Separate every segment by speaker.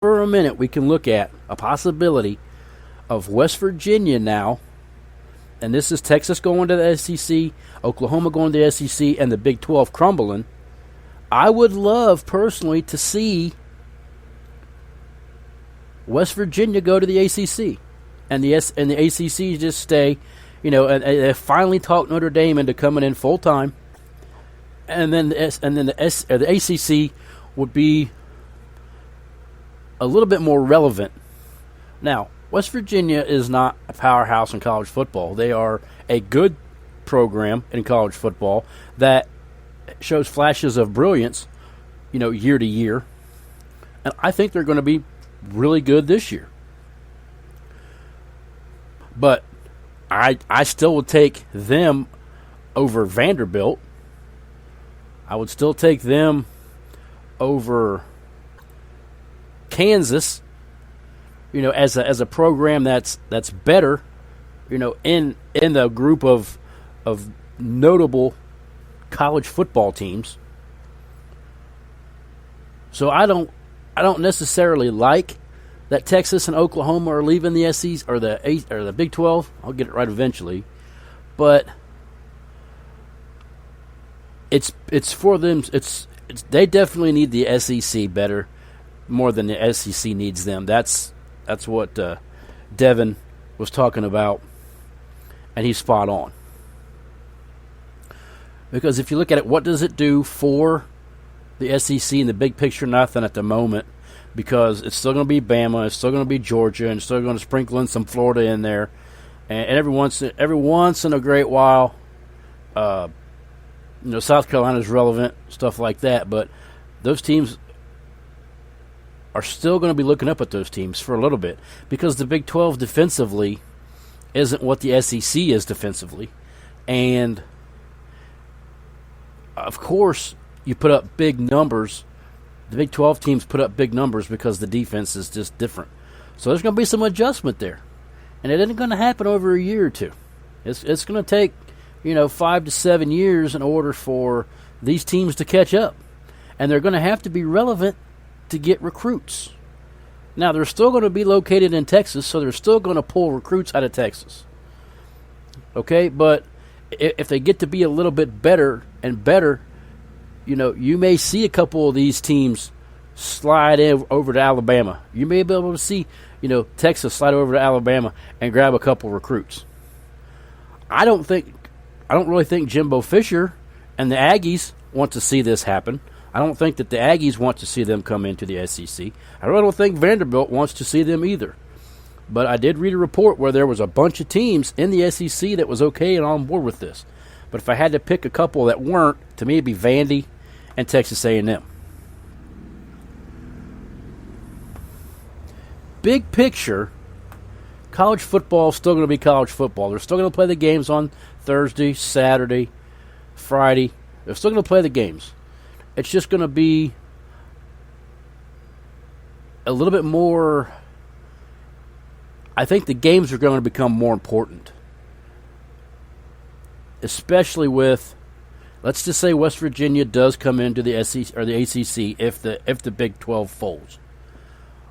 Speaker 1: for a minute we can look at a possibility of West Virginia now, and this is Texas going to the SEC, Oklahoma going to the SEC, and the Big 12 crumbling, I would love personally to see West Virginia go to the ACC, and the ACC just stay, and finally talk Notre Dame into coming in full time, and then the ACC would be a little bit more relevant. Now, West Virginia is not a powerhouse in college football. They are a good program in college football that shows flashes of brilliance, year to year. And I think they're going to be really good this year. But I still would take them over Vanderbilt. I would still take them over Kansas, as a program that's better, in the group of notable college football teams. So I don't necessarily like that Texas and Oklahoma are leaving the SEC or the Big 12. I'll get it right eventually, but it's for them. It's they definitely need the SEC better, more than the SEC needs them. That's what Devin was talking about, and he's spot on. Because if you look at it, what does it do for the SEC in the big picture? Nothing at the moment, because it's still going to be Bama, it's still going to be Georgia, and it's still going to sprinkle in some Florida in there, and every once in a great while, South Carolina's relevant, stuff like that. But those teams are still going to be looking up at those teams for a little bit, because the Big 12 defensively isn't what the SEC is defensively. And, of course, you put up big numbers. The Big 12 teams put up big numbers because the defense is just different. So there's going to be some adjustment there. And it isn't going to happen over a year or two. It's going to take, 5 to 7 years in order for these teams to catch up. And they're going to have to be relevant to get recruits. Now, they're still going to be located in Texas, so they're still going to pull recruits out of Texas. Okay, but if they get to be a little bit better and better, you may see a couple of these teams slide over to Alabama. You may be able to see, Texas slide over to Alabama and grab a couple recruits. I don't really think Jimbo Fisher and the Aggies want to see this happen. I don't think that the Aggies want to see them come into the SEC. I really don't think Vanderbilt wants to see them either. But I did read a report where there was a bunch of teams in the SEC that was okay and on board with this. But if I had to pick a couple that weren't, to me it'd be Vandy and Texas A&M. Big picture, college football is still going to be college football. They're still going to play the games on Thursday, Saturday, Friday. They're still going to play the games. It's just going to be a little bit more. I think the games are going to become more important, especially with, let's just say West Virginia does come into the SEC or the ACC if the Big 12 folds.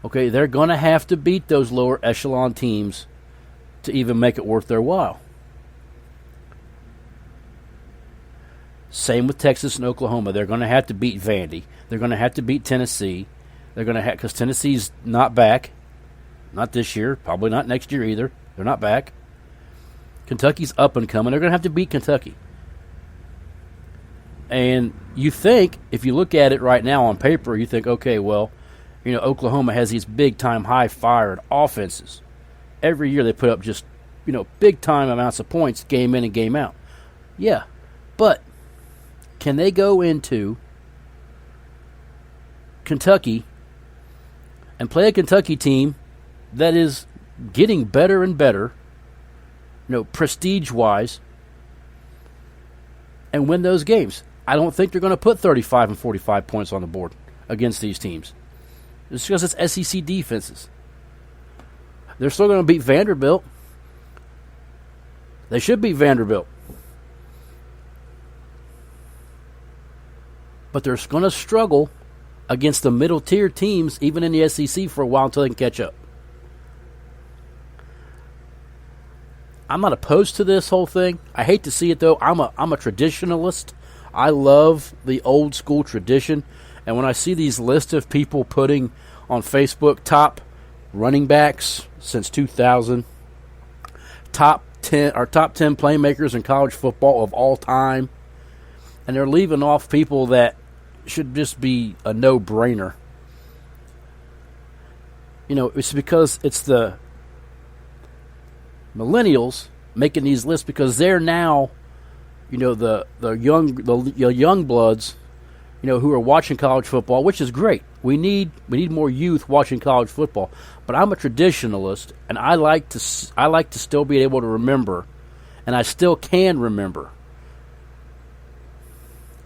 Speaker 1: Okay, they're going to have to beat those lower echelon teams to even make it worth their while. Same with Texas and Oklahoma. They're going to have to beat Vandy. They're going to have to beat Tennessee. They're going to have, because Tennessee's not back. Not this year. Probably not next year either. They're not back. Kentucky's up and coming. They're going to have to beat Kentucky. And you think, if you look at it right now on paper, you think, okay, well, Oklahoma has these big-time, high-fired offenses. Every year they put up just, big-time amounts of points game in and game out. Yeah, but can they go into Kentucky and play a Kentucky team that is getting better and better, prestige-wise, and win those games? I don't think they're going to put 35 and 45 points on the board against these teams. It's because it's SEC defenses. They're still going to beat Vanderbilt. They should beat Vanderbilt. But they're going to struggle against the middle tier teams, even in the SEC, for a while until they can catch up. I'm not opposed to this whole thing. I hate to see it, though. I'm a traditionalist. I love the old school tradition. And when I see these lists of people putting on Facebook top running backs since 2000, top 10 playmakers in college football of all time, and they're leaving off people that should just be a no-brainer. It's because it's the millennials making these lists because they're now, the young bloods, who are watching college football, which is great. We need more youth watching college football. But I'm a traditionalist, and I like to still be able to remember, and I still can remember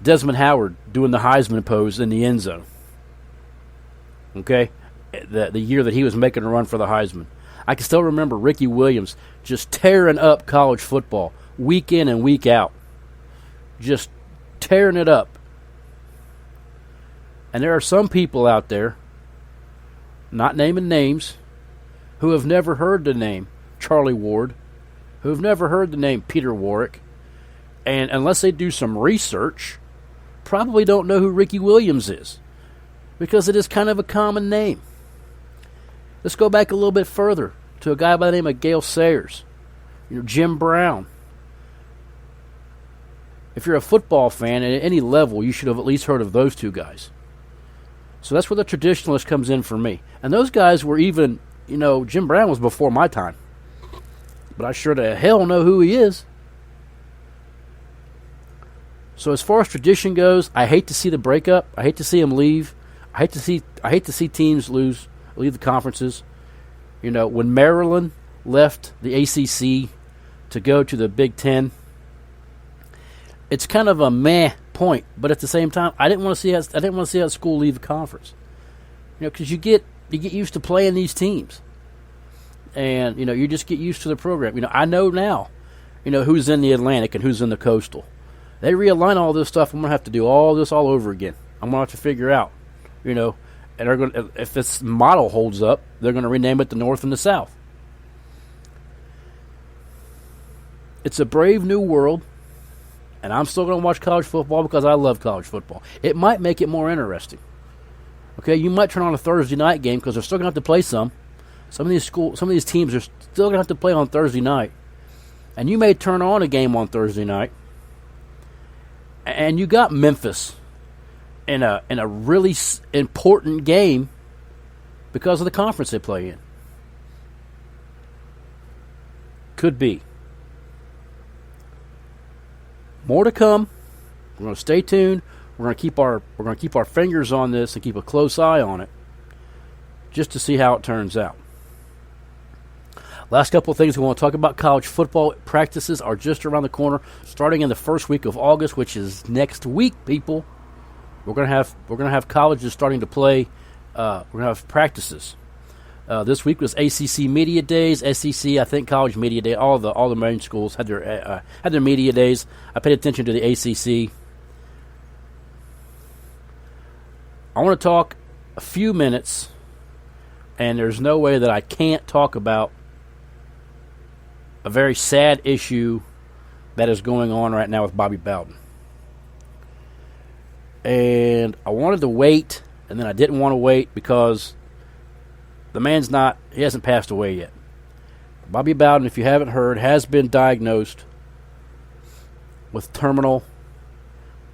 Speaker 1: Desmond Howard doing the Heisman pose in the end zone. Okay, the year that he was making a run for the Heisman. I can still remember Ricky Williams just tearing up college football week in and week out. Just tearing it up. And there are some people out there, not naming names, who have never heard the name Charlie Ward, who have never heard the name Peter Warwick, and unless they do some research, probably don't know who Ricky Williams is, because it is kind of a common name. Let's go back a little bit further to a guy by the name of Gale Sayers, Jim Brown. If you're a football fan at any level, you should have at least heard of those two guys. So that's where the traditionalist comes in for me. And those guys were even, Jim Brown was before my time. But I sure to hell know who he is. So as far as tradition goes, I hate to see the breakup. I hate to see them leave. I hate to see teams leave the conferences. When Maryland left the ACC to go to the Big Ten, it's kind of a meh point, but at the same time, I didn't want to see how school leave the conference. Because you get used to playing these teams, and you just get used to the program. I know now, who's in the Atlantic and who's in the Coastal. They realign all this stuff. I'm gonna have to do all this all over again. I'm gonna have to figure out, and they're gonna, if this model holds up, they're gonna rename it the North and the South. It's a brave new world. And I'm still going to watch college football because I love college football. It might make it more interesting. Okay, you might turn on a Thursday night game because they're still going to have to play some. Some of these teams are still going to have to play on Thursday night. And you may turn on a game on Thursday night. And you got Memphis in a really important game because of the conference they play in. Could be. More to come. We're going to stay tuned. We're going to keep our fingers on this and keep a close eye on it, just to see how it turns out. Last couple of things we want to talk about. College football practices are just around the corner, starting in the first week of August, which is next week. People, we're going to have colleges starting to play. We're going to have practices. This week was ACC Media Days, SEC, I think College Media Day. All the main schools had their media days. I paid attention to the ACC. I want to talk a few minutes, and there's no way that I can't talk about a very sad issue that is going on right now with Bobby Bowden. And I wanted to wait, and then I didn't want to wait because the man's he hasn't passed away yet. Bobby Bowden, if you haven't heard, has been diagnosed with terminal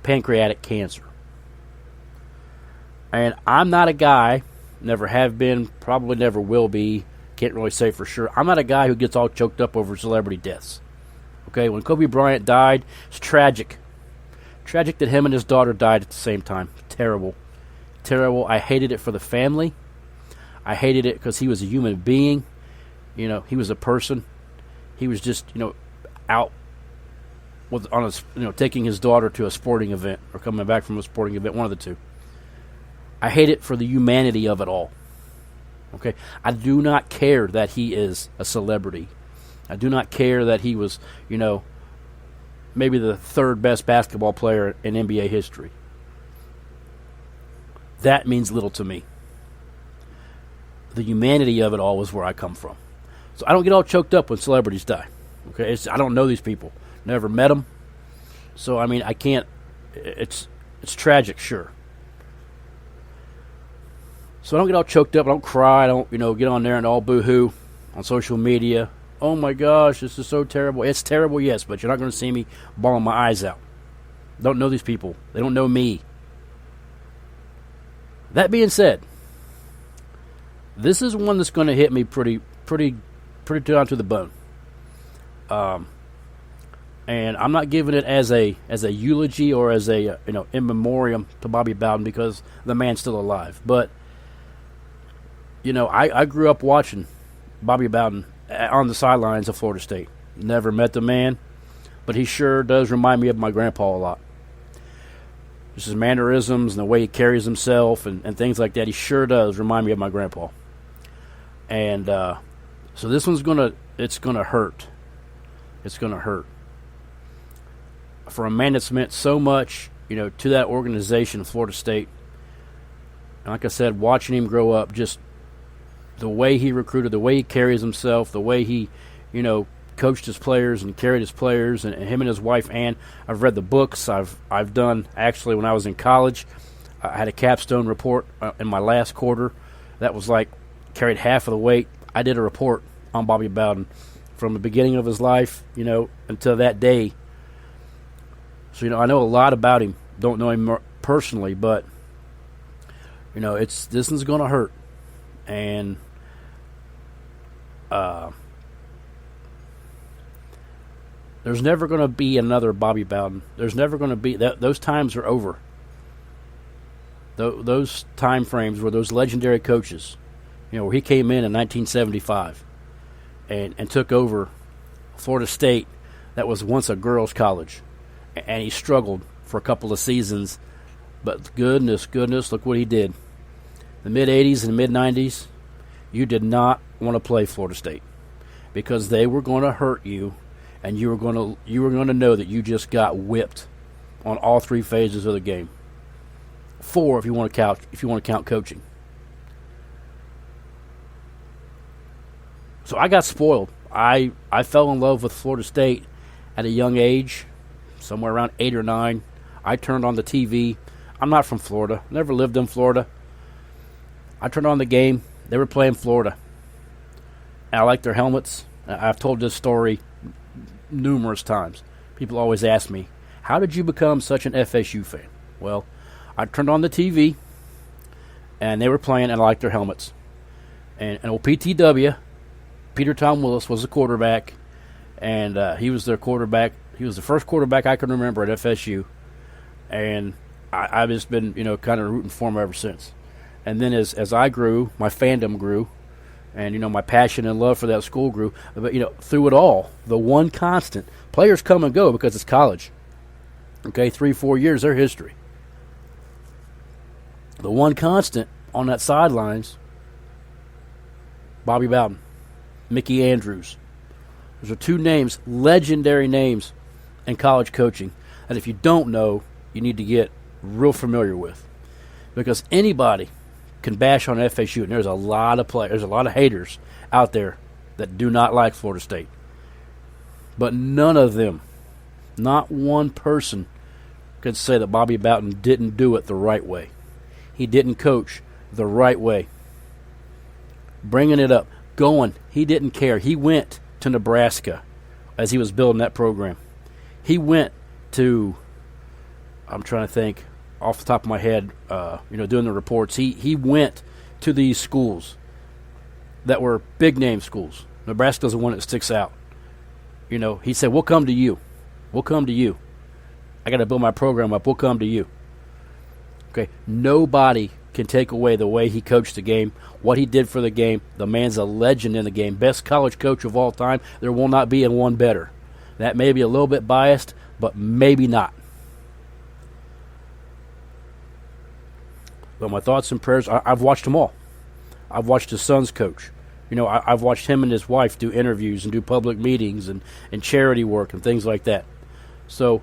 Speaker 1: pancreatic cancer. And I'm not a guy, never have been, probably never will be, can't really say for sure. I'm not a guy who gets all choked up over celebrity deaths. Okay, when Kobe Bryant died, it's tragic. Tragic that him and his daughter died at the same time. Terrible. Terrible. I hated it for the family. I hated it because he was a human being. He was a person. He was just, out taking his daughter to a sporting event or coming back from a sporting event, one of the two. I hate it for the humanity of it all. Okay? I do not care that he is a celebrity. I do not care that he was, maybe the third best basketball player in NBA history. that means little to me. The humanity of it all is where I come from. So I don't get all choked up when celebrities die. Okay, I don't know these people, never met them. So I mean, I can't. It's tragic, sure. So I don't get all choked up. I don't cry. I don't get on there and all boo-hoo on social media. Oh my gosh, this is so terrible. It's terrible, yes, but you're not going to see me bawling my eyes out. Don't know these people. They don't know me. That being said, this is one that's going to hit me pretty down to the bone. And I'm not giving it as a eulogy or as a in memoriam to Bobby Bowden, because the man's still alive. But I grew up watching Bobby Bowden on the sidelines of Florida State. Never met the man, but he sure does remind me of my grandpa a lot. Just his mannerisms and the way he carries himself and things like that. He sure does remind me of my grandpa. And so this one's it's gonna hurt. It's gonna hurt. For a man that's meant so much, to that organization, Florida State. And like I said, watching him grow up, just the way he recruited, the way he carries himself, the way he, coached his players and carried his players, and him and his wife Ann. I've read the books. I've done, actually, when I was in college, I had a capstone report in my last quarter that was like carried half of the weight. I did a report on Bobby Bowden from the beginning of his life, until that day. So, I know a lot about him. Don't know him personally, but, this one's going to hurt. And there's never going to be another Bobby Bowden. There's never going to be those times are over. Those time frames were those legendary coaches, where he came in 1975 and took over Florida State that was once a girls' college, and he struggled for a couple of seasons, but goodness, look what he did. The mid-'80s and mid-'90s, you did not want to play Florida State because they were going to hurt you, and you were going to know that you just got whipped on all three phases of the game. 4 if you want to count coaching. So I got spoiled. I fell in love with Florida State at a young age, somewhere around 8 or 9. I turned on the TV. I'm not from Florida. Never lived in Florida. I turned on the game. They were playing Florida. And I liked their helmets. I've told this story numerous times. People always ask me, how did you become such an FSU fan? Well, I turned on the TV, and they were playing, and I liked their helmets. And old PTW, Peter Tom Willis, was the quarterback, and he was their quarterback. He was the first quarterback I can remember at FSU, and I've just been, kind of rooting for him ever since. And then as I grew, my fandom grew, and, my passion and love for that school grew. But, through it all, the one constant, players come and go because it's college. Okay, 3-4 years, they're history. The one constant on that sidelines, Bobby Bowden, Mickey Andrews. Those are 2 names, legendary names in college coaching, that if you don't know, you need to get real familiar with. Because anybody can bash on FSU, and there's a lot of players, there's a lot of haters out there that do not like Florida State. But none of them, not one person, could say that Bobby Bowden didn't do it the right way. He didn't coach the right way. Bringing it up, going, he didn't care. He went to Nebraska as he was building that program. He went to, I'm trying to think off the top of my head, doing the reports. He went to these schools that were big name schools. Nebraska's the one that sticks out. He said, we'll come to you. We'll come to you. I got to build my program up. We'll come to you. Okay, nobody can take away the way he coached the game, what he did for the game. The man's a legend in the game. Best college coach of all time. There will not be one better. That may be a little bit biased, but maybe not. But my thoughts and prayers, I've watched them all. I've watched his sons coach. I've watched him and his wife do interviews and do public meetings and charity work and things like that. So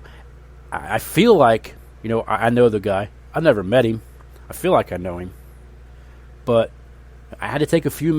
Speaker 1: I feel like, I know the guy. I've never met him. I feel like I know him. But I had to take a few